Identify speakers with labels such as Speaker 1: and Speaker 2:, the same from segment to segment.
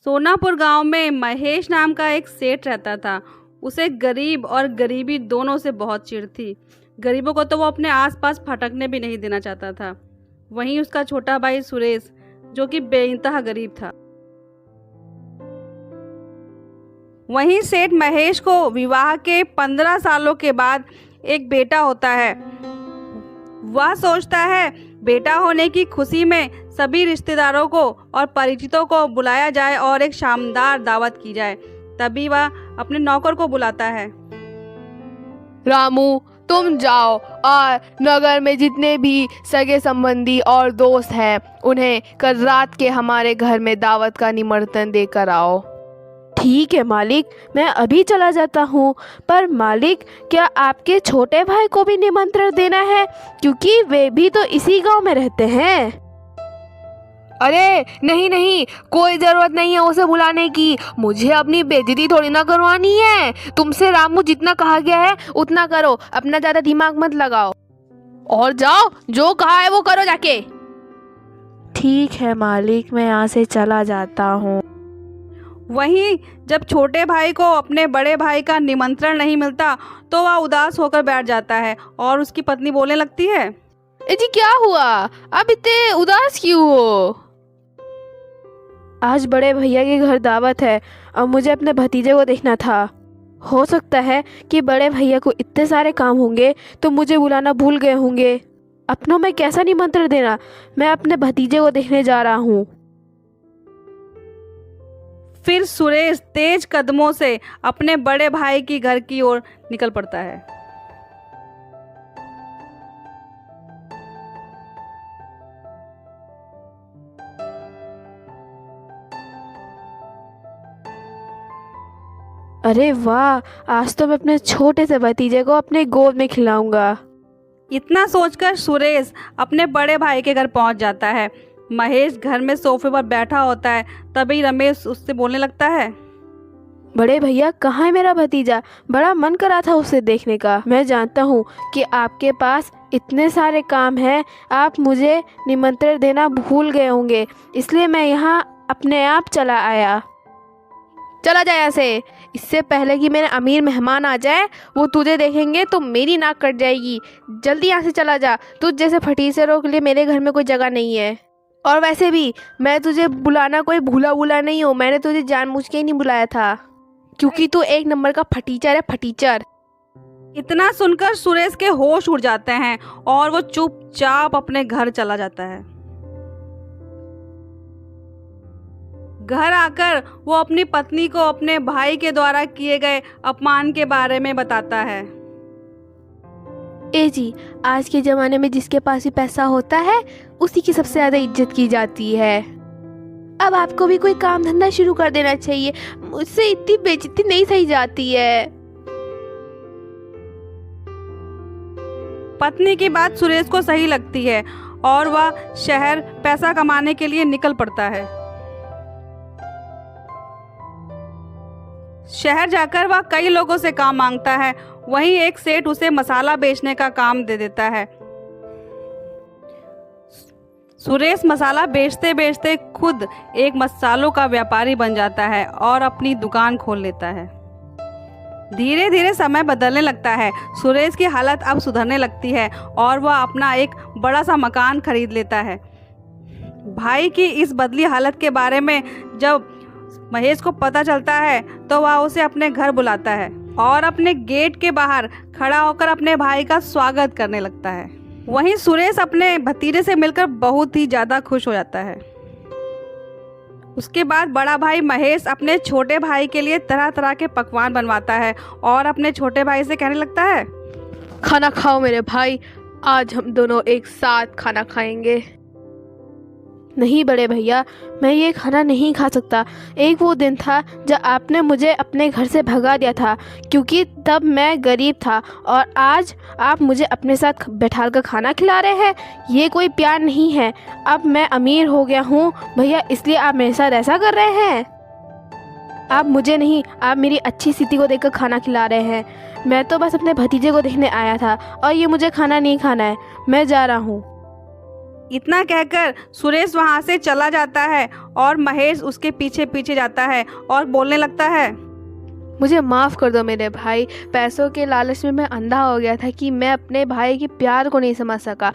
Speaker 1: सोनापुर गांव में महेश नाम का एक सेठ रहता था। उसे गरीब और गरीबी दोनों से बहुत चिढ़ थी। गरीबों को तो वो अपने आसपास फटकने भी नहीं देना चाहता था। वहीं उसका छोटा भाई सुरेश, जो कि बेइंतहा गरीब था। वहीं सेठ महेश को विवाह के 15 सालों के बाद एक बेटा होता है। वह सोचता है बेटा होने की खुशी में सभी रिश्तेदारों को और परिचितों को बुलाया जाए और एक शानदार दावत की जाए। तभी वह अपने नौकर को बुलाता है।
Speaker 2: रामू, तुम जाओ और नगर में जितने भी सगे संबंधी और दोस्त हैं उन्हें कल रात के हमारे घर में दावत का निमंत्रण देकर आओ।
Speaker 3: ठीक है मालिक, मैं अभी चला जाता हूँ। पर मालिक, क्या आपके छोटे भाई को भी निमंत्रण देना है? क्योंकि वे भी तो इसी गांव में रहते हैं।
Speaker 2: अरे नहीं नहीं, कोई जरूरत नहीं है उसे बुलाने की। मुझे अपनी बेइज्जती थोड़ी ना करवानी है। तुमसे रामू जितना कहा गया है उतना करो, अपना ज़्यादा दिमाग मत लगाओ और जाओ, जो कहा है वो करो जाके।
Speaker 3: ठीक है मालिक, मैं यहाँ से चला जाता हूँ।
Speaker 1: वहीं जब छोटे भाई को अपने बड़े भाई का निमंत्रण नहीं मिलता तो वह उदास होकर बैठ जाता है और उसकी पत्नी बोलने लगती है,
Speaker 2: ए जी क्या हुआ, अब इतने उदास क्यों हो?
Speaker 3: आज बड़े भैया के घर दावत है और मुझे अपने भतीजे को देखना था। हो सकता है कि बड़े भैया को इतने सारे काम होंगे तो मुझे बुलाना भूल गए होंगे। अपनों में कैसा निमंत्रण देना, मैं अपने भतीजे को देखने जा रहा हूँ।
Speaker 1: फिर सुरेश तेज कदमों से अपने बड़े भाई की घर की ओर निकल पड़ता है।
Speaker 3: अरे वाह, आज तो मैं अपने छोटे से भतीजे को अपने गोद में खिलाऊंगा।
Speaker 1: इतना सोचकर सुरेश अपने बड़े भाई के घर पहुंच जाता है। महेश घर में सोफे पर बैठा होता है। तभी रमेश उससे बोलने लगता है,
Speaker 3: बड़े भैया, कहाँ है मेरा भतीजा? बड़ा मन करा था उसे देखने का। मैं जानता हूँ कि आपके पास इतने सारे काम हैं, आप मुझे निमंत्रण देना भूल गए होंगे, इसलिए मैं यहाँ अपने आप चला आया।
Speaker 2: चला जाए यहाँ से, इससे पहले कि मेरे अमीर मेहमान आ जाए। वो तुझे देखेंगे तो मेरी नाक कट जाएगी। जल्दी यहाँ से चला जा, तुझ जैसे फटीचरों के लिए मेरे घर में कोई जगह नहीं है। और वैसे भी मैं तुझे बुलाना कोई भूला नहीं हूँ। मैंने तुझे जानबूझ के ही नहीं बुलाया था, क्योंकि तू एक नंबर का फटीचर है, फटीचर।
Speaker 1: इतना सुनकर सुरेश के होश उड़ जाते हैं और वो चुपचाप अपने घर चला जाता है। घर आकर वो अपनी पत्नी को अपने भाई के द्वारा किए गए अपमान के बारे में बताता है।
Speaker 3: ए जी, आज के ज़माने में जिसके पास भी पैसा होता है उसी की सबसे ज़्यादा इज्जत की जाती है। अब आपको भी कोई काम धंधा शुरू कर देना चाहिए। मुझसे इतनी बेइज्जती नहीं सही जाती है।
Speaker 1: पत्नी की बात सुरेश को सही लगती है और वह शहर पैसा कमाने के लिए निकल पड़ता है। शहर जाकर वह कई लोगों से काम मांगता है। वहीं एक सेठ उसे मसाला बेचने का काम दे देता है। सुरेश मसाला बेचते बेचते खुद एक मसालों का व्यापारी बन जाता है और अपनी दुकान खोल लेता है। धीरे धीरे समय बदलने लगता है। सुरेश की हालत अब सुधरने लगती है और वह अपना एक बड़ा सा मकान खरीद लेता है। भाई की इस बदली हालत के बारे में जब महेश को पता चलता है तो वह उसे अपने घर बुलाता है और अपने गेट के बाहर खड़ा होकर अपने भाई का स्वागत करने लगता है। वहीं सुरेश अपने भतीजे से मिलकर बहुत ही ज़्यादा खुश हो जाता है। उसके बाद बड़ा भाई महेश अपने छोटे भाई के लिए तरह तरह के पकवान बनवाता है और अपने छोटे भाई से कहने लगता है,
Speaker 2: खाना खाओ मेरे भाई, आज हम दोनों एक साथ खाना खाएंगे।
Speaker 3: नहीं बड़े भैया, मैं ये खाना नहीं खा सकता। एक वो दिन था जब आपने मुझे अपने घर से भगा दिया था, क्योंकि तब मैं गरीब था, और आज आप मुझे अपने साथ बैठाल कर खाना खिला रहे हैं। ये कोई प्यार नहीं है। अब मैं अमीर हो गया हूँ भैया, इसलिए आप मेरे साथ ऐसा कर रहे हैं। आप मुझे नहीं, आप मेरी अच्छी स्थिति को देखकर खाना खिला रहे हैं। मैं तो बस अपने भतीजे को देखने आया था और ये मुझे खाना नहीं खाना है। मैं जा रहा हूँ।
Speaker 1: इतना कहकर सुरेश वहाँ से चला जाता है और महेश उसके पीछे पीछे जाता है और बोलने लगता है।
Speaker 3: मुझे माफ़ कर दो मेरे भाई, पैसों के लालच में मैं अंधा हो गया था कि मैं अपने भाई के प्यार को नहीं समझ सका।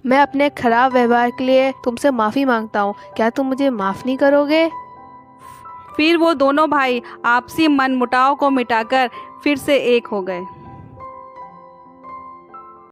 Speaker 3: मैं अपने खराब व्यवहार के लिए तुमसे माफ़ी मांगता हूँ। क्या तुम मुझे माफ़ नहीं करोगे?
Speaker 1: फिर वो दोनों भाई आपसी मनमुटाव को मिटाकर फिर से एक हो गए।